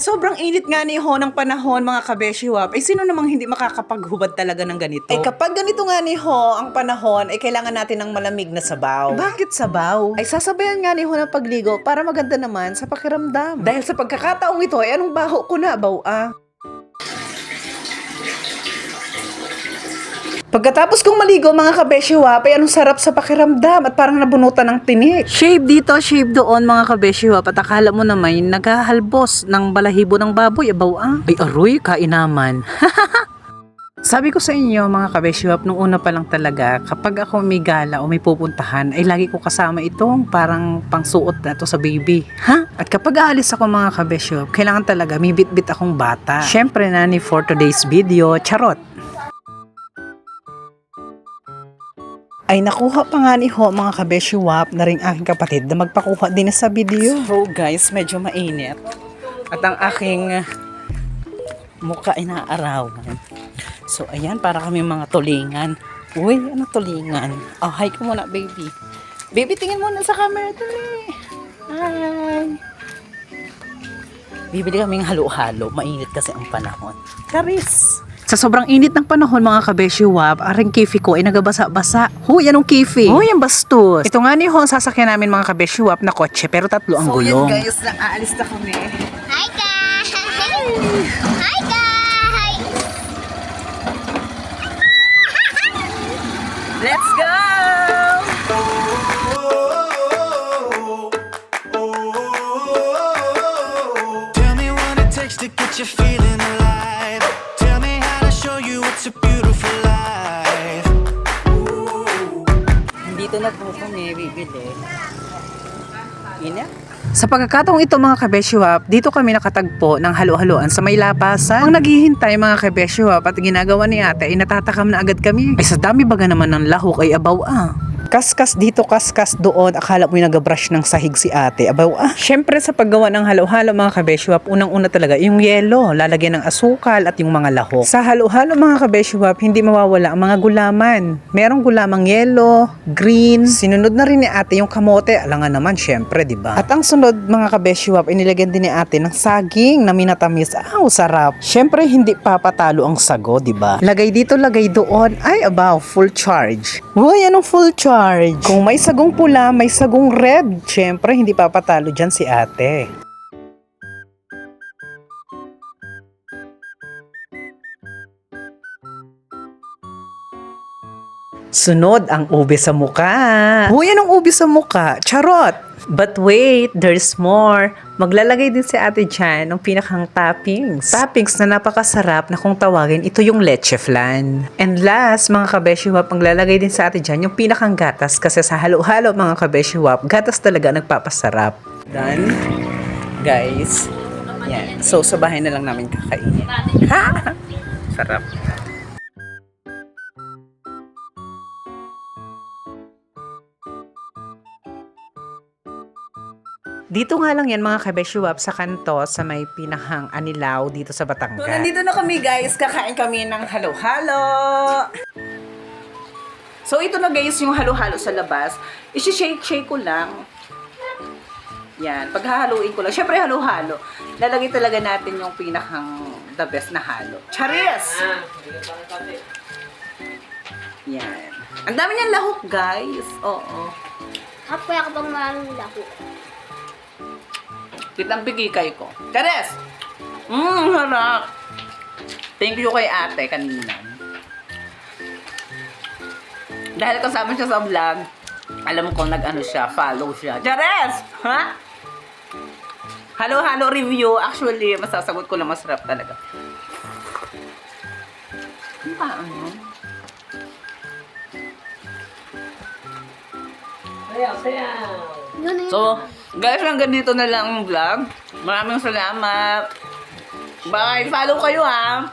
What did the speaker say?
Sobrang init nga ni ho ng panahon mga kabeshiwap. Eh sino namang hindi makakapaghubad talaga ng ganito? Eh kapag ganito nga ni ho ang panahon, ay kailangan natin ng malamig na sabaw. Bakit sabaw? Ay sasabayan nga ni ho ng pagligo para maganda naman sa pakiramdam. Dahil sa pagkakataong ito, ay anong baho ko na, baw ah. Pagkatapos kong maligo mga kabeshiwap, ay anong sarap sa pakiramdam at parang nabunutan ng tinik. Shave dito, shave doon mga kabeshiwap at akala mo naman naghahalbos ng balahibo ng baboy, abaw ah. Ay aroy, kainaman. Sabi ko sa inyo mga kabeshiwap, nung una pa lang talaga, kapag ako may gala o may pupuntahan, ay lagi ko kasama itong parang pangsuot na to sa baby. Ha? At kapag aalis ako mga kabeshiwap, kailangan talaga may bit-bit akong bata. Syempre na ni for today's video, charot. Ay nakuha pa nga ni ho mga kabeshiwap na rin aking kapatid na magpakuha din sa video. So guys, medyo mainit. At ang aking mukha ay naaarawan. So ayan, para kami mga tulingan. Uy, ano tulingan? Oh, hi ka muna baby. Baby, tingin muna sa camera dali. Hi. Bibili kaming halo-halo. Mainit kasi ang panahon. Charis! Sa sobrang init ng panahon mga kabeshiwap, aring kifi ko ay nagabasa-basa. Huy, anong kifi? Huy, ang bastos. Ito nga ni ho, sasakyan namin mga kabeshiwap na kotse, pero 3 ang gulong. So yan guys, aalis na kami. Hi guys! Hi guys! Let's go! Tell me what it takes to get you feeling alive. Tell me how to show you it's a beautiful life. Dito na po kami bibili. Ina? Sa pagkakataong ito mga kabeshiwap, dito kami nakatagpo ng halo-haloan sa may lapasan. Ang naghihintay mga kabeshiwap at ginagawa ni ate ay natatakam na agad kami. Ay sa dami baga naman ng lahok ay abaw ah. Kaskas dito, kaskas doon. Akala mo yung nag-brush ng sahig si ate. Abaw ah. Syempre sa paggawa ng halo-halo mga kabeshiwap, unang-una talaga yung yelo. Lalagyan ng asukal at yung mga lahok. Sa halo-halo mga kabeshiwap, hindi mawawala ang mga gulaman. Merong gulamang yelo, green. Sinunod na rin ni ate yung kamote. Alangan naman syempre, di ba? At ang sunod mga kabeshiwap, inilagyan din ni ate ng saging na minatamis. Aw, sarap. Syempre hindi papatalo ang sago, di ba? Lagay dito, lagay doon. Ay, abaw, full charge. Uy, anong full charge? Kung may sagong pula, may sagong red. Syempre, hindi papatalo dyan si ate. Sunod ang ube sa muka. Uy, anong ube sa muka? Charot! But wait, there's more. Maglalagay din si ate dyan ng pinakang toppings. Toppings na napakasarap na kung tawagin, ito yung leche flan. And last, mga kabeshiwap, maglalagay din sa ate dyan yung pinakang gatas kasi sa halo-halo mga kabeshiwap, gatas talaga nagpapasarap. Done? Guys, yan. So, sa bahay na lang namin kakainin. Ha? Sarap. Dito nga lang yan mga kabeshiwap sa kanto sa may pinahang Anilaw dito sa Batangas. So nandito na kami guys, kakain kami ng halo-halo. So ito na guys yung halo-halo sa labas. Isi-shake ko lang. Yan, paghahaluin ko lang. Syempre halo-halo. Lalagay talaga natin yung pinakang the best na halo. Charis! Yan. Ang dami niyang lahok guys. Oo. Hapoy ako bang malulako. Kitang bigikay ko. Charis! Harap! Thank you kay ate kanina. Dahil kasama siya sa vlog, alam ko nag-ano siya, follow siya. Charis! Ha? Halo-halo review. Actually, masasagot ko na masarap talaga. Ano ba ano? So, guys, hanggang dito na lang ang vlog. Maraming salamat. Bye! Follow kayo ha!